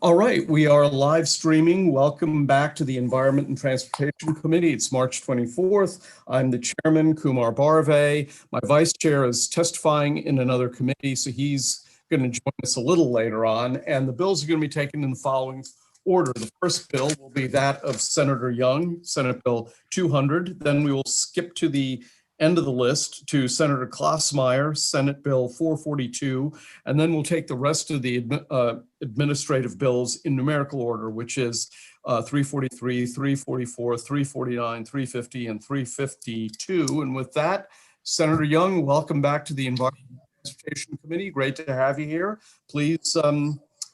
All right, we are live streaming. Welcome back to the Environment and Transportation Committee. It's March 24th. I'm the chairman, Kumar Barve. My vice chair is testifying in another committee, so he's going to join us a little later on. And the bills are going to be taken in the following order. The first bill will be that of Senator Young, Senate Bill 200. Then we will skip to the end of the list to Senator Klossmeyer, Senate Bill 442, and then we'll take the rest of the administrative bills in numerical order, which is 343, 344, 349, 350, and 352. And with that, Senator Young, welcome back to the Environment and Transportation Committee. Great to have you here. Please, we're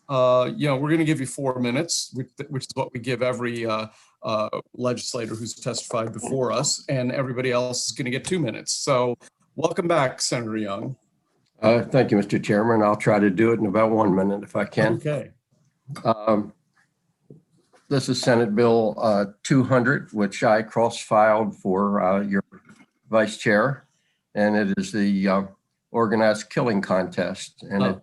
going to give you 4 minutes, which is what we give every legislator who's testified before us, and everybody else is going to get 2 minutes. So welcome back, Senator Young. Thank you, Mr. Chairman. I'll try to do it in about 1 minute if I can. Okay. This is Senate Bill 200, which I cross-filed for your vice chair, and it is the organized killing contest, and it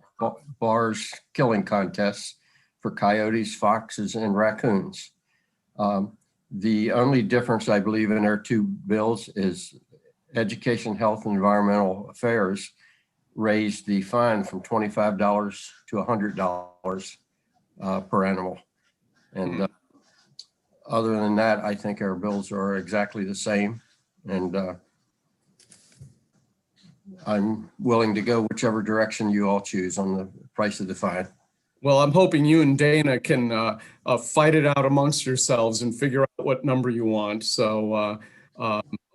bars killing contests for coyotes, foxes, and raccoons. The only difference, I believe, in our two bills is Education, Health, and Environmental Affairs raised the fine from $25 to $100 per animal. And other than that, I think our bills are exactly the same. And I'm willing to go whichever direction you all choose on the price of the fine. Well, I'm hoping you and Dana can fight it out amongst yourselves and figure out what number you want. So,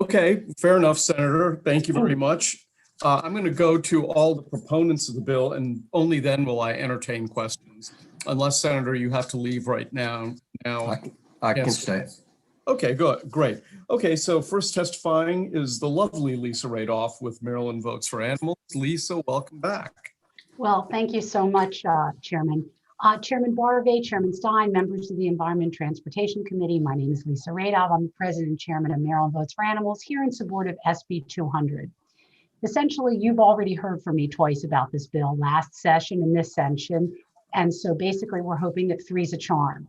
okay, fair enough, Senator. Thank you very much. I'm going to go to all the proponents of the bill, and only then will I entertain questions. Unless, Senator, you have to leave right now. I can stay. Okay, good, great. Okay, so first testifying is the lovely Lisa Radoff with Maryland Votes for Animals. Lisa, welcome back. Well, thank you so much, Chairman. Chairman Barve, Chairman Stein, members of the Environment and Transportation Committee. My name is Lisa Radoff. I'm the President and Chairman of Maryland Votes for Animals here in support of SB 200. Essentially, you've already heard from me twice about this bill, last session and this session. And so basically, we're hoping that three's a charm.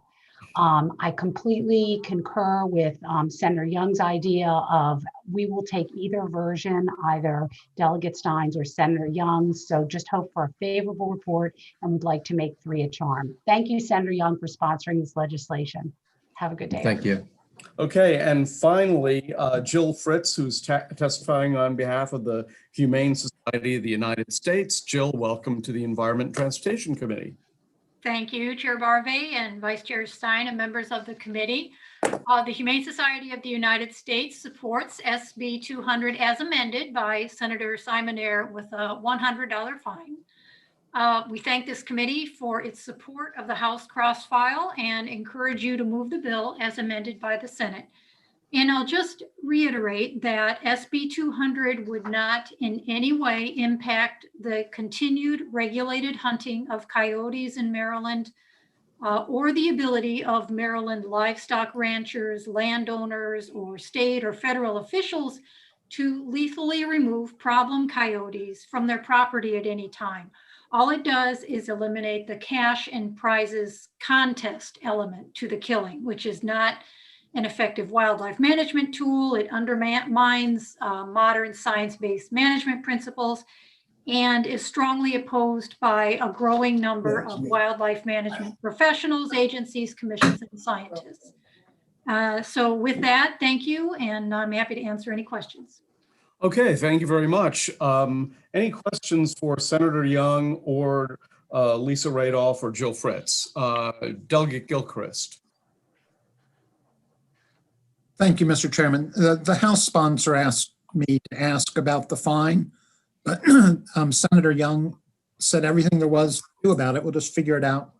I completely concur with Senator Young's idea of we will take either version, either Delegate Stein's or Senator Young's. So just hope for a favorable report, and we'd like to make three a charm. Thank you, Senator Young, for sponsoring this legislation. Have a good day. Thank you. Okay, and finally, Jill Fritz, who's testifying on behalf of the Humane Society of the United States. Jill, welcome to the Environment and Transportation Committee. Thank you, Chair Barve and Vice Chair Stein and members of the committee. The Humane Society of the United States supports SB 200 as amended by Senator Simonaire with a $100 fine. We thank this committee for its support of the House cross-file and encourage you to move the bill as amended by the Senate. And I'll just reiterate that SB 200 would not in any way impact the continued regulated hunting of coyotes in Maryland or the ability of Maryland livestock ranchers, landowners, or state or federal officials to lethally remove problem coyotes from their property at any time. All it does is eliminate the cash and prizes contest element to the killing, which is not an effective wildlife management tool. It undermines modern science-based management principles and is strongly opposed by a growing number of wildlife management professionals, agencies, commissions, and scientists. So with that, thank you, and I'm happy to answer any questions. Okay, thank you very much. Any questions for Senator Young or Lisa Radoff or Jill Fritz? Delegate Gilchrist. Thank you, Mr. Chairman. The House sponsor asked me to ask about the fine, but Senator Young said everything there was to do about it. We'll just figure it out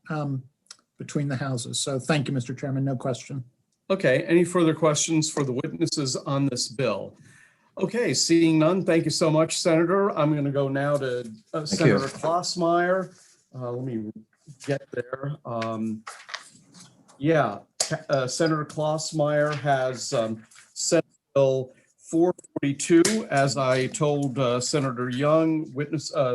between the houses. So thank you, Mr. Chairman. No question. Okay, any further questions for the witnesses on this bill? Okay, seeing none, thank you so much, Senator. I'm going to go now to Senator Klossmeyer. Let me get there. Senator Klossmeyer has Senate Bill 442. As I told Senator Young,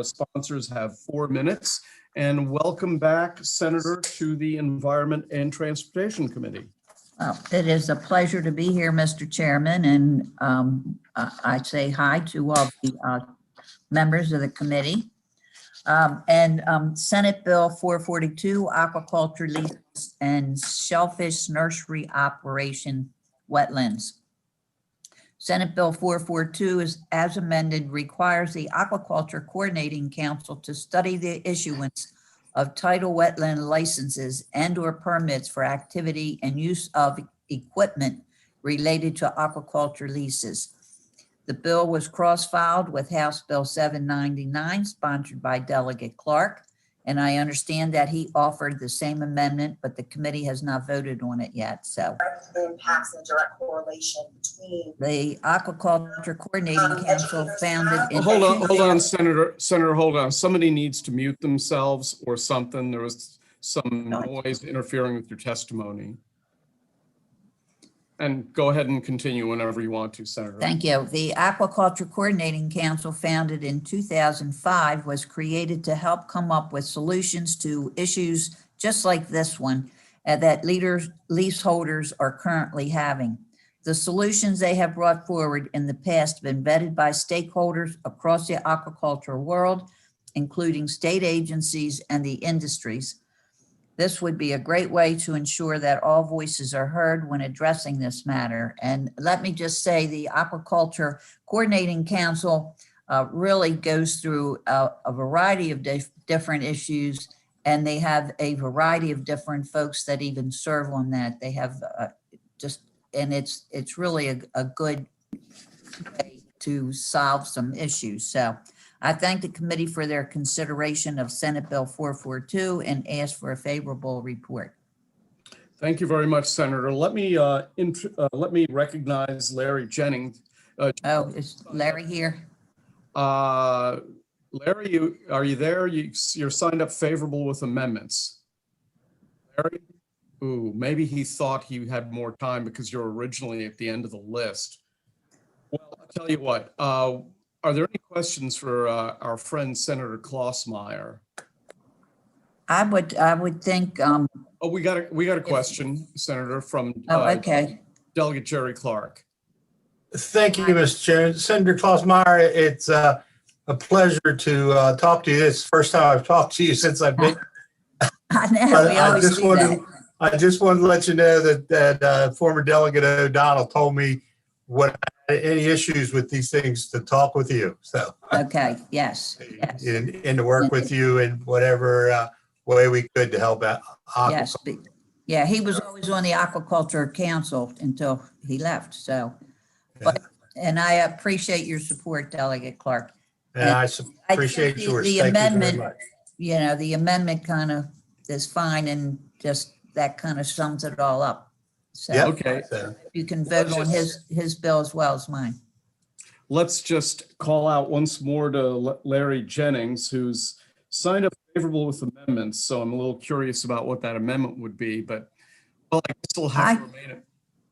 sponsors have 4 minutes, And welcome back, Senator, to the Environment and Transportation Committee. Well, it is a pleasure to be here, Mr. Chairman, and I say hi to all the members of the committee. Senate Bill 442, aquaculture leases and shellfish nursery operation wetlands. Senate Bill 442 is as amended requires the Aquaculture Coordinating Council to study the issuance of tidal wetland licenses and/or permits for activity and use of equipment related to aquaculture leases. The bill was cross-filed with House Bill 799, sponsored by Delegate Clark, and I understand that he offered the same amendment, but the committee has not voted on it yet. So impacts and direct correlation between the Aquaculture Coordinating Council founded in Hold on, Senator, hold on. Somebody needs to mute themselves or something. There was some noise interfering with your testimony. And go ahead and continue whenever you want to, Senator. Thank you. The Aquaculture Coordinating Council, founded in 2005, was created to help come up with solutions to issues just like this one that leaseholders are currently having. The solutions they have brought forward in the past have been vetted by stakeholders across the aquaculture world, including state agencies and the industries. This would be a great way to ensure that all voices are heard when addressing this matter. And let me just say, the Aquaculture Coordinating Council really goes through a variety of different issues, and they have a variety of different folks that even serve on that. They have and it's really a good way to solve some issues. So I thank the committee for their consideration of Senate Bill 442 and ask for a favorable report. Thank you very much, Senator. Let me recognize Larry Jennings. Oh, is Larry here? Larry, are you there? You're signed up favorable with amendments. Larry? Ooh, maybe he thought he had more time because you're originally at the end of the list. Well, I'll tell you what. Are there any questions for our friend Senator Klossmeyer? I would think. Oh, we got a question, Senator, from Okay. Delegate Jerry Clark. Thank you, Mr. Chair. Senator Klossmeyer, it's a pleasure to talk to you. It's the first time I've talked to you since I've been. I know, we always do that. I just wanted to let you know that former Delegate O'Donnell told me when I had any issues with these things to talk with you. So Okay, yes, yes. And to work with you in whatever way we could to help out. Yes, yeah, he was always on the Aquaculture Council until he left, so. And I appreciate your support, Delegate Clark. And I appreciate yours. The Thank you very amendment, much. you know, the amendment kind of is fine, and just that kind of sums it all up. So Yep. Okay. you can vote on his bill as well as mine. Let's just call out once more to Larry Jennings, who's signed up favorable with amendments. So I'm a little curious about what that amendment would be, but well, I guess we'll have to remain it.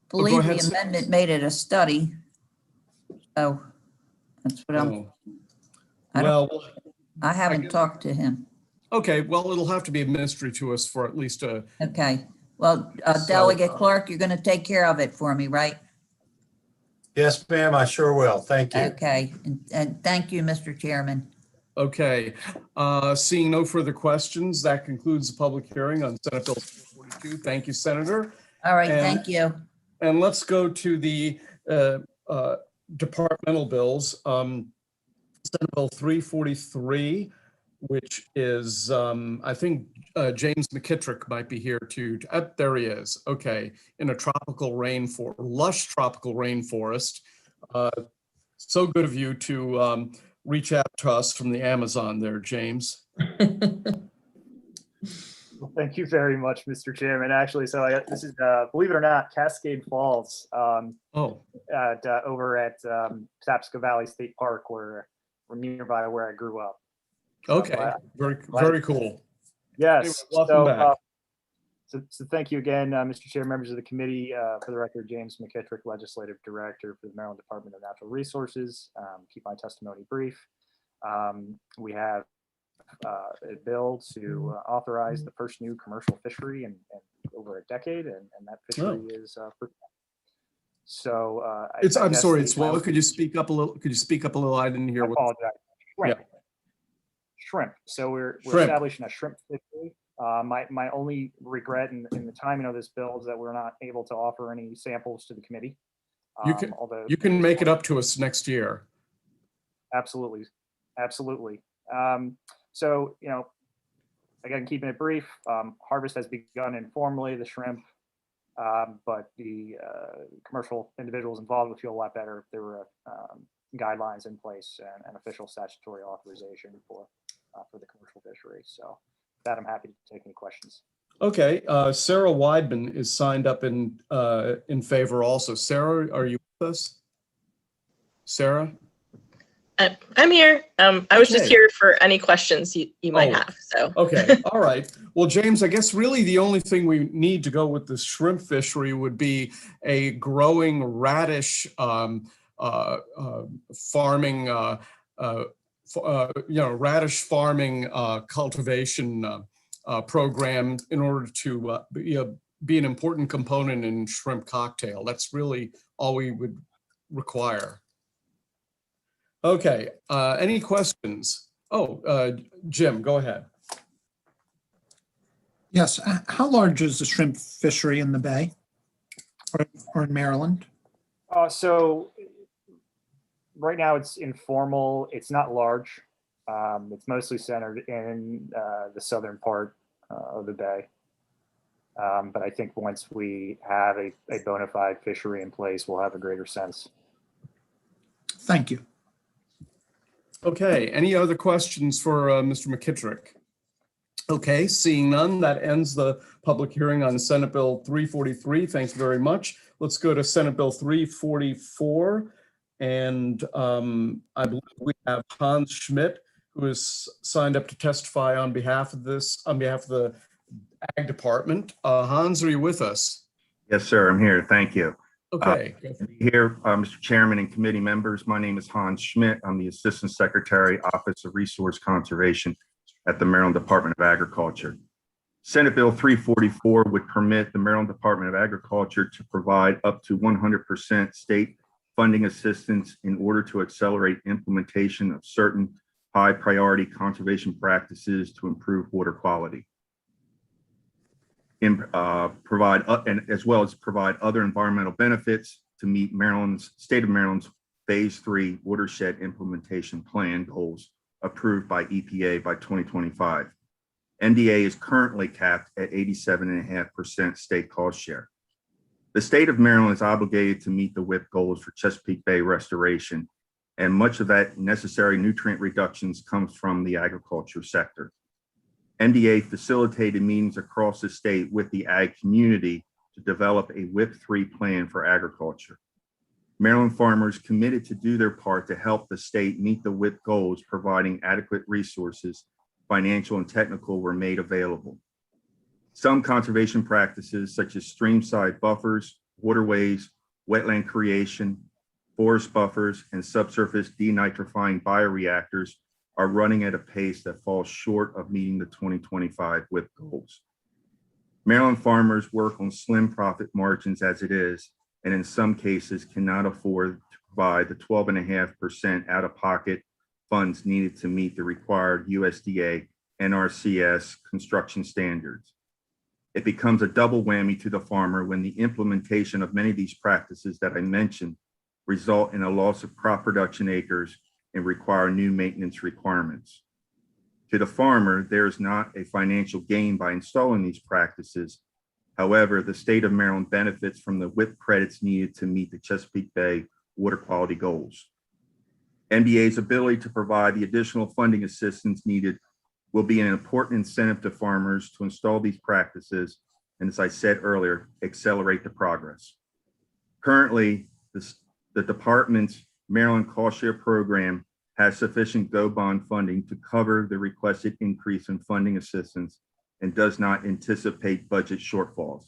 Believe ahead, the amendment made it a study. So that's what I haven't talked to him. Okay, well, it'll have to be a mystery to us for at least a. Okay, well, Delegate Clark, you're going to take care of it for me, right? Yes, ma'am, I sure will. Thank you. Okay, and thank you, Mr. Chairman. Okay, seeing no further questions, that concludes the public hearing on Senate Bill 442. Thank you, Senator. All right, And- thank you. And let's go to the departmental bills. Senate Bill 343, which is, I think James McKittrick might be here too. There he is. Okay, in a lush tropical rainforest. So good of you to reach out to us from the Amazon there, James. Well, thank you very much, Mr. Chairman. Actually, so this is, believe it or not, Cascade Falls Oh, over at Sapsco Valley State Park, where we're nearby where I grew up. okay, very cool. Yes. Anyway, welcome back. So thank you again, Mr. Chair, members of the committee. For the record, James McKittrick, Legislative Director for the Maryland Department of Natural Resources. Keep my testimony brief. We have a bill to authorize the first new commercial fishery in over a decade, and that fishery is so. I'm guess sorry. the- It's what? Could you speak up a little? Could you speak up a little? I didn't I hear what. apologize. Shrimp. Yeah. Shrimp. So we're Shrimp. establishing a shrimp fishery. My only regret in the timing of this bill is that we're not able to offer any samples to the committee. Although You can make it up to us next year. Absolutely. So, again, keeping it brief, harvest has begun informally, the shrimp, but the commercial individuals involved would feel a lot better if there were guidelines in place and official statutory authorization for the commercial fishery. So that I'm happy to take any questions. Okay, Sarah Weidman is signed up in favor also. Sarah, are you with us? Sarah? I'm here. I was just Okay. here for any questions you might Oh. have. So Okay, all right. Well, James, I guess really the only thing we need to go with the shrimp fishery would be a growing radish farming, radish farming cultivation program in order to be an important component in shrimp cocktail. That's really all we would require. Okay, any questions? Oh, Jim, go ahead. Yes, how large is the shrimp fishery in the Bay or in Maryland? So right now it's informal. It's not large. It's mostly centered in the southern part of the Bay. But I think once we have a bona fide fishery in place, we'll have a greater sense. Thank you. Okay, any other questions for Mr. McKittrick? Okay, seeing none, that ends the public hearing on Senate Bill 343. Thanks very much. Let's go to Senate Bill 344. And I believe we have Hans Schmidt, who is signed up to testify on behalf of this, on behalf of the Ag Department. Hans, are you with us? Yes, sir. I'm here. Thank you. Okay. Here, Mr. Chairman and committee members, my name is Hans Schmidt. I'm the Assistant Secretary, Office of Resource Conservation at the Maryland Department of Agriculture. Senate Bill 344 would permit the Maryland Department of Agriculture to provide up to 100% state funding assistance in order to accelerate implementation of certain high priority conservation practices to improve water quality. As well as provide other environmental benefits to meet state of Maryland's Phase 3 watershed implementation plan goals approved by EPA by 2025. MDA is currently capped at 87.5% state cost share. The state of Maryland is obligated to meet the WIP goals for Chesapeake Bay restoration, and much of that necessary nutrient reductions comes from the agriculture sector. MDA facilitated meetings across the state with the ag community to develop a WIP 3 plan for agriculture. Maryland farmers committed to do their part to help the state meet the WIP goals, providing adequate resources, financial and technical, were made available. Some conservation practices, such as streamside buffers, waterways, wetland creation, forest buffers, and subsurface denitrifying bioreactors, are running at a pace that falls short of meeting the 2025 WIP goals. Maryland farmers work on slim profit margins as it is, and in some cases cannot afford to provide the 12.5% out-of-pocket funds needed to meet the required USDA NRCS construction standards. It becomes a double whammy to the farmer when the implementation of many of these practices that I mentioned result in a loss of crop production acres and require new maintenance requirements. To the farmer, there is not a financial gain by installing these practices. However, the state of Maryland benefits from the WIP credits needed to meet the Chesapeake Bay water quality goals. MDA's ability to provide the additional funding assistance needed will be an important incentive to farmers to install these practices, and as I said earlier, accelerate the progress. Currently, the department's Maryland Cost Share Program has sufficient GO bond funding to cover the requested increase in funding assistance and does not anticipate budget shortfalls.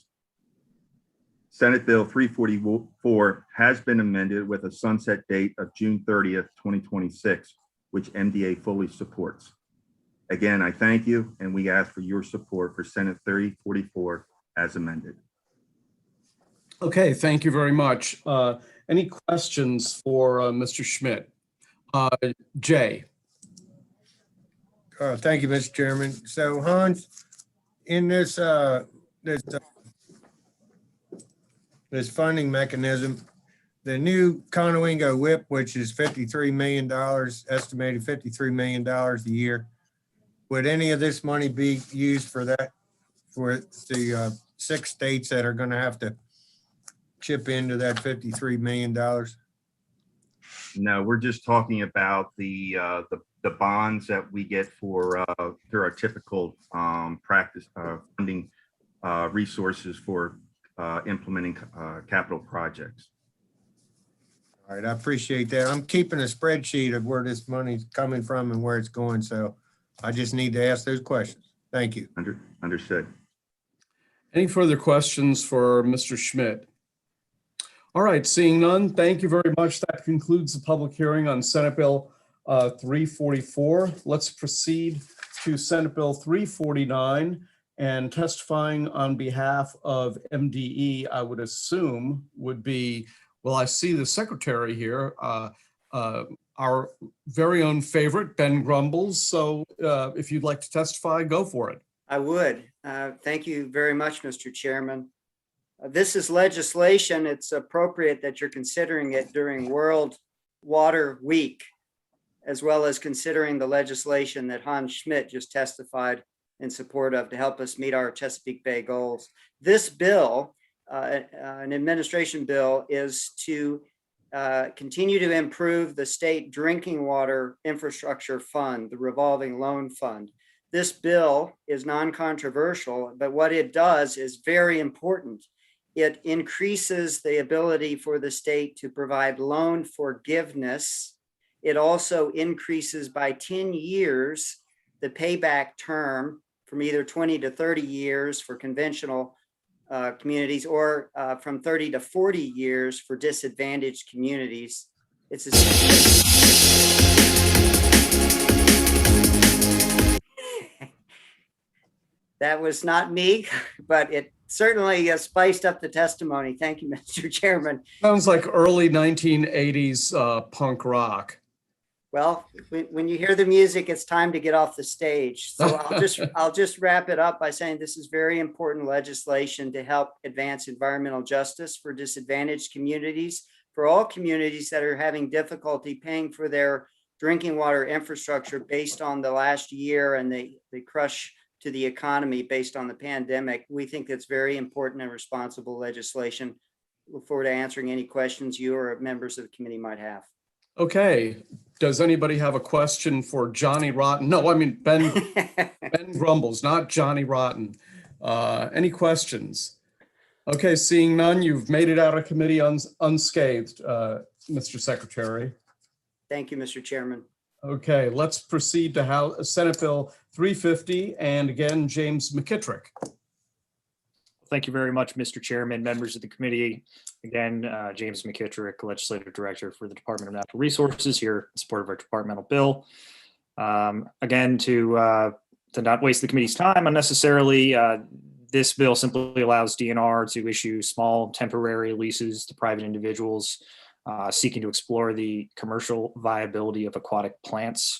Senate Bill 344 has been amended with a sunset date of June 30th, 2026, which MDA fully supports. Again, I thank you, and we ask for your support for Senate 3044 as amended. Okay, thank you very much. Any questions for Mr. Schmidt? Jay? Thank you, Mr. Chairman. So Hans, in this this funding mechanism, the new Conowingo WIP, which is $53 million, estimated $53 million a year, would any of this money be used for that, for the 6 states that are going to have to chip into that $53 million? No, we're just talking about the bonds that we get for through our typical practice funding resources for implementing capital projects. All right, I appreciate that. I'm keeping a spreadsheet of where this money's coming from and where it's going, so I just need to ask those questions. Thank you. Understood. Any further questions for Mr. Schmidt? All right, seeing none, thank you very much. That concludes the public hearing on Senate Bill 344. Let's proceed to Senate Bill 349, and testifying on behalf of MDE, I would assume would be, well, I see the secretary here, our very own favorite, Ben Grumbles. So if you'd like to testify, go for it. I would. Thank you very much, Mr. Chairman. This is legislation. It's appropriate that you're considering it during World Water Week, as well as considering the legislation that Hans Schmidt just testified in support of to help us meet our Chesapeake Bay goals. This bill, an administration bill, is to continue to improve the state drinking water infrastructure fund, the revolving loan fund. This bill is non-controversial, but what it does is very important. It increases the ability for the state to provide loan forgiveness. It also increases by 10 years the payback term from either 20 to 30 years for conventional communities, or from 30 to 40 years for disadvantaged communities. It's that was not me, but it certainly spiced up the testimony. Thank you, Mr. Chairman. Sounds like early 1980s punk rock. Well, when you hear the music, it's time to get off the stage. So I'll just wrap it up by saying this is very important legislation to help advance environmental justice for disadvantaged communities, for all communities that are having difficulty paying for their drinking water infrastructure based on the last year and the crush to the economy based on the pandemic. We think that's very important and responsible legislation. Look forward to answering any questions you or members of the committee might have. Okay, does anybody have a question for Johnny Rotten? No, I mean Ben Grumbles, not Johnny Rotten. Any questions? Okay, seeing none, you've made it out of committee unscathed, Mr. Secretary. Thank you, Mr. Chairman. Okay, let's proceed to Senate Bill 350, and again, James McKittrick. Thank you very much, Mr. Chairman, members of the committee. Again, James McKittrick, Legislative Director for the Department of Natural Resources, here in support of our departmental bill. Again, to not waste the committee's time unnecessarily, this bill simply allows DNR to issue small temporary leases to private individuals seeking to explore the commercial viability of aquatic plants.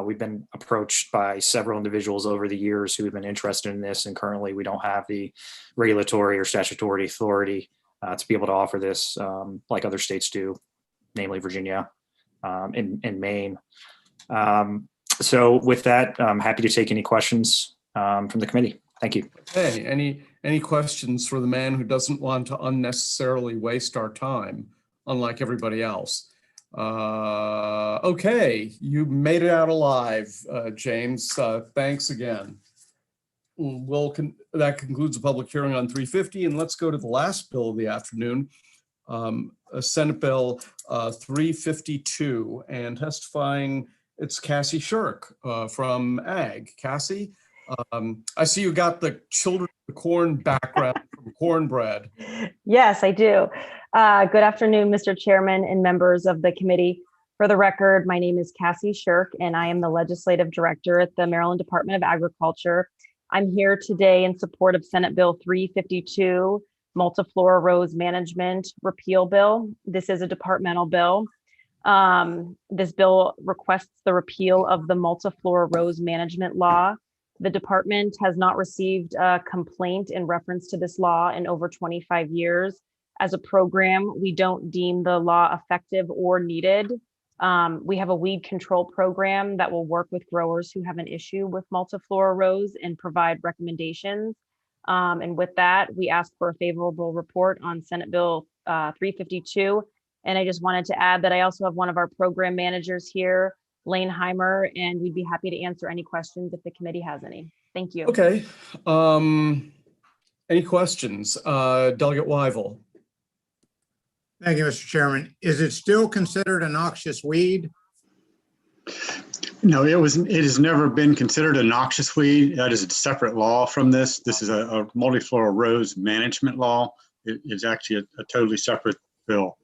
We've been approached by several individuals over the years who have been interested in this, and currently we don't have the regulatory or statutory authority to be able to offer this like other states do, namely Virginia and Maine. So with that, I'm happy to take any questions from the committee. Thank you. Okay, any questions for the man who doesn't want to unnecessarily waste our time, unlike everybody else? Okay, you made it out alive, James. Thanks again. That concludes the public hearing on 350, and let's go to the last bill of the afternoon, Senate Bill 352, and testifying, it's Cassie Shirk from Ag. Cassie, I see you got the children of the corn background from cornbread. Yes, I do. Good afternoon, Mr. Chairman and members of the committee. For the record, my name is Cassie Shirk, and I am the Legislative Director at the Maryland Department of Agriculture. I'm here today in support of Senate Bill 352, Multiflora Rose Management Repeal Bill. This is a departmental bill. This bill requests the repeal of the Multiflora Rose Management Law. The department has not received a complaint in reference to this law in over 25 years. As a program, we don't deem the law effective or needed. We have a weed control program that will work with growers who have an issue with Multiflora Rose and provide recommendations. And with that, we ask for a favorable report on Senate Bill 352. And I just wanted to add that I also have one of our program managers here, Lane Heimer, and we'd be happy to answer any questions if the committee has any. Thank you. Okay. Any questions? Delegate Wyvil. Thank you, Mr. Chairman. Is it still considered a noxious weed? No, it has never been considered a noxious weed. That is a separate law from this. This is a multiflora rose management law. It is actually a totally separate bill.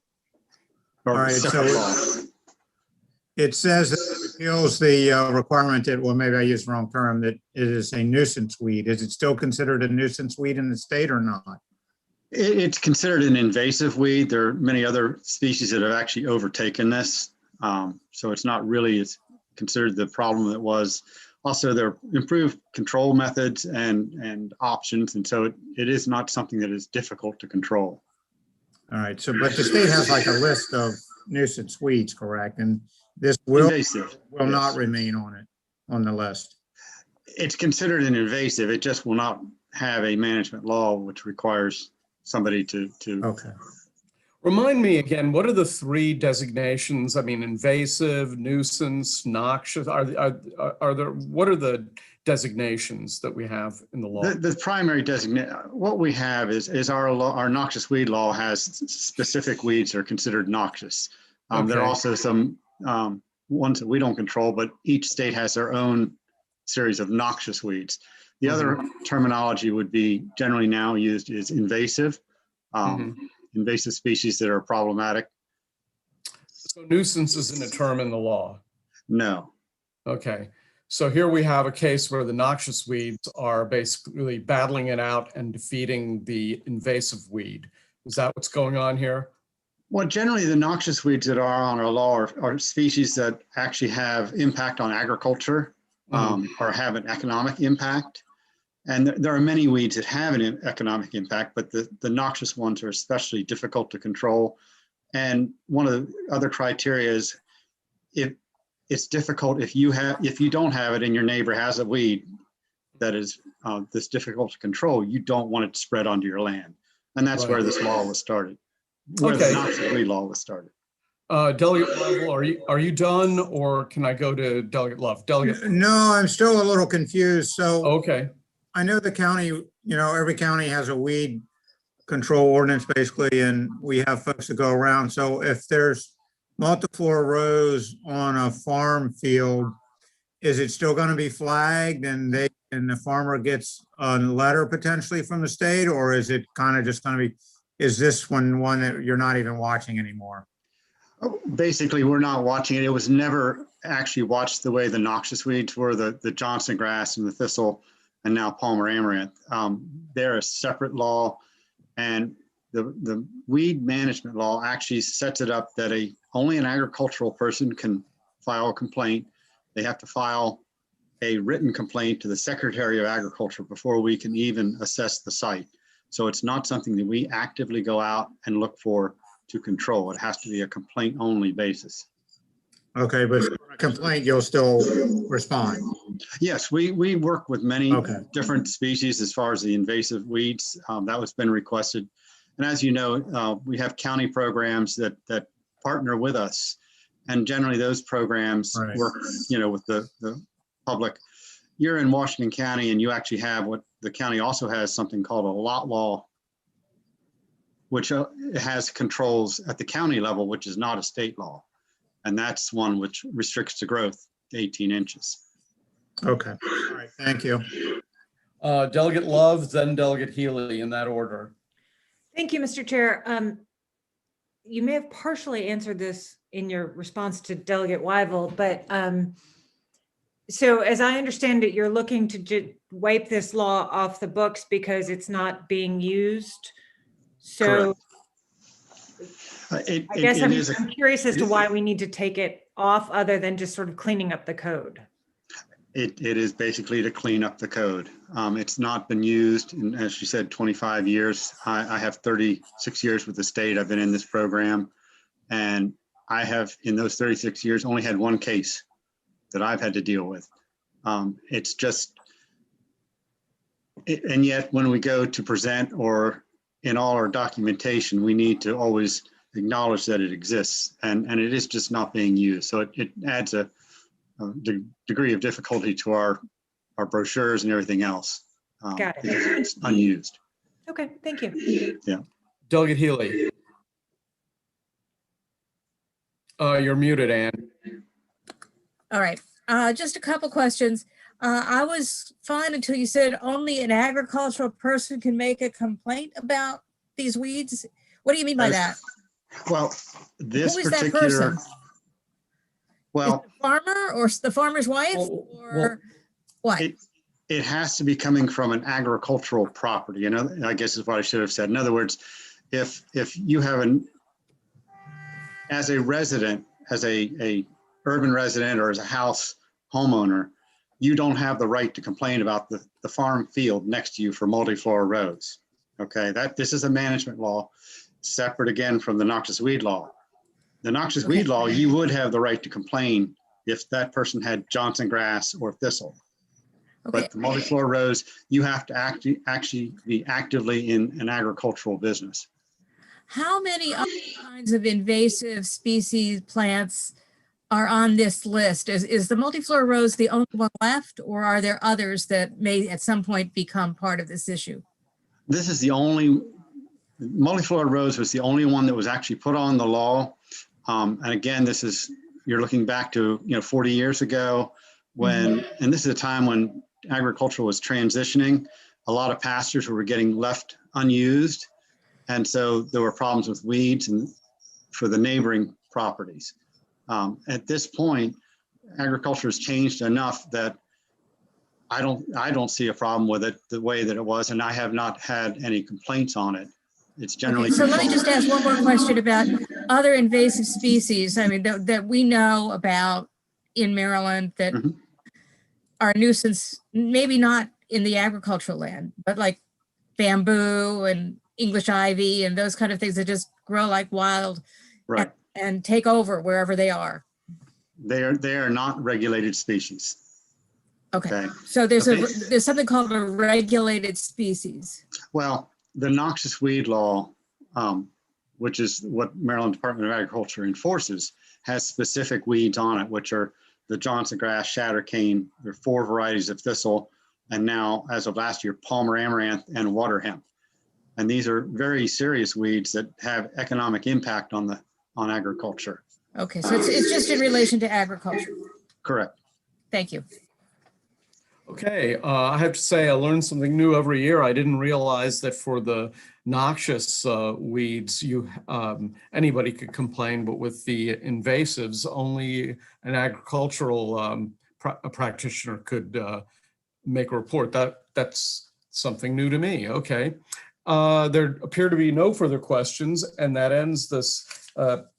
All right, so it says that it repeals the requirement that, well, maybe I used the wrong term, that it is a nuisance weed. Is it still considered a nuisance weed in the state or not? It's considered an invasive weed. There are many other species that have actually overtaken this. So it's not really it's considered the problem that was. Also, there are improved control methods and options. And so it is not something that is difficult to control. All right, so but the state has like a list of nuisance weeds, correct? And this will not remain on the list. It's considered an invasive. It just will not have a management law, which requires somebody to. Okay. Remind me again, what are the three designations? I mean, invasive, nuisance, noxious. What are the designations that we have in the law? The primary designation, what we have is our noxious weed law has specific weeds that are considered noxious. There are also some ones that we don't control, but each state has their own series of noxious weeds. The other terminology would be generally now used is invasive, invasive species that are problematic. So nuisance isn't a term in the law? No. Okay. So here we have a case where the noxious weeds are basically battling it out and defeating the invasive weed. Is that what's going on here? Well, generally the noxious weeds that are on our law are species that actually have impact on agriculture or have an economic impact. And there are many weeds that have an economic impact, but the noxious ones are especially difficult to control. And one of the other criteria is if it's difficult, if you don't have it and your neighbor has a weed that is this difficult to control, you don't want it to spread onto your land. And that's where this law was started, where the noxious weed law was started. Delegate Wyvil, are you done, or can I go to Delegate Love? Delegate. No, I'm still a little confused. So okay. I know the county, every county has a weed control ordinance basically, and we have folks that go around. So if there's multiflora rose on a farm field, is it still going to be flagged and the farmer gets a letter potentially from the state, or is it kind of just going to be, is this one that you're not even watching anymore? Basically, we're not watching it. It was never actually watched the way the noxious weeds were, the Johnson grass and the thistle, and now Palmer amaranth. They're a separate law, and the weed management law actually sets it up that only an agricultural person can file a complaint. They have to file a written complaint to the Secretary of Agriculture before we can even assess the site. So it's not something that we actively go out and look for to control. It has to be a complaint only basis. Okay, but for a complaint, you'll still respond? Yes, we work with many different species as far as the invasive weeds. That was been requested. And as you know, we have county programs that partner with us. And generally those programs work, with the public. You're in Washington County and you actually have what the county also has something called a lot law, which has controls at the county level, which is not a state law. And that's one which restricts the growth to 18 inches. Okay, all right, thank you. Delegate Love, then Delegate Healy, in that order. Thank you, Mr. Chair. You may have partially answered this in your response to Delegate Wyville, but so as I understand it, you're looking to wipe this law off the books because it's not being used. So I guess I'm curious as to why we need to take it off other than just sort of cleaning up the code. It is basically to clean up the code. It's not been used in, as you said, 25 years. I have 36 years with the state. I've been in this program, and I have, in those 36 years, only had one case that I've had to deal with. It's just, and yet when we go to present or in all our documentation, we need to always acknowledge that it exists, and it is just not being used. So it adds a degree of difficulty to our brochures and everything else. Got it. Because it's unused. Okay, thank you. Yeah. Delegate Healy. You're muted, Ann. All right, just a couple questions. I was fine until you said only an agricultural person can make a complaint about these weeds. What do you mean by that? Well, this Who is that particular, person? well, Is it the farmer or the farmer's wife or what? it has to be coming from an agricultural property. You know, I guess is what I should have said. In other words, if you have as a resident, as a urban resident or as a house homeowner, you don't have the right to complain about the farm field next to you for multiflora rows. Okay, this is a management law, separate again from the noxious weed law. The noxious weed law, you would have the right to complain if that person had Johnson grass or thistle. But the multiflora rows, you have to actually be actively in an agricultural business. How many other kinds of invasive species plants are on this list? Is the multiflora rose the only one left, or are there others that may at some point become part of this issue? This is the only, multiflora rose was the only one that was actually put on the law. And again, this is, you're looking back to, 40 years ago when, and this is a time when agriculture was transitioning. A lot of pastures were getting left unused. And so there were problems with weeds and for the neighboring properties. At this point, agriculture has changed enough that I don't see a problem with it the way that it was, and I have not had any complaints on it. It's generally so let me just ask one more question about other invasive species. I mean, that we know about in Maryland that are a nuisance, maybe not in the agricultural land, but like bamboo and English ivy and those kind of things that just grow like wild, right, and take over wherever they are. They are not regulated species. Okay. So there's something called a regulated species. Well, the noxious weed law, which is what Maryland Department of Agriculture enforces, has specific weeds on it, which are the Johnson grass, shatter cane. There are 4 varieties of thistle, and now, as of last year, Palmer amaranth and water hemp. And these are very serious weeds that have economic impact on agriculture. Okay, so it's just in relation to agriculture. Correct. Thank you. Okay, I have to say I learn something new every year. I didn't realize that for the noxious weeds, anybody could complain, but with the invasives, only an agricultural practitioner could make a report. That's something new to me. Okay, there appear to be no further questions, and that ends this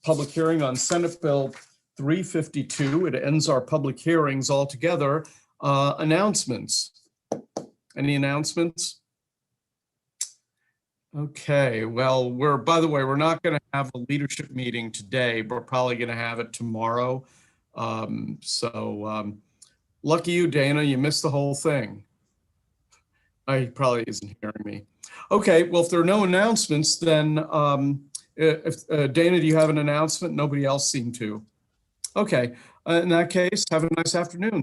public hearing on Senate Bill 352. It ends our public hearings altogether. Announcements. Any announcements? Okay, well, by the way, we're not going to have a leadership meeting today. We're probably going to have it tomorrow. Lucky you, Dana, you missed the whole thing. He probably isn't hearing me. Okay, well, if there are no announcements, then Dana, do you have an announcement? Nobody else seemed to. Okay, in that case, have a nice afternoon.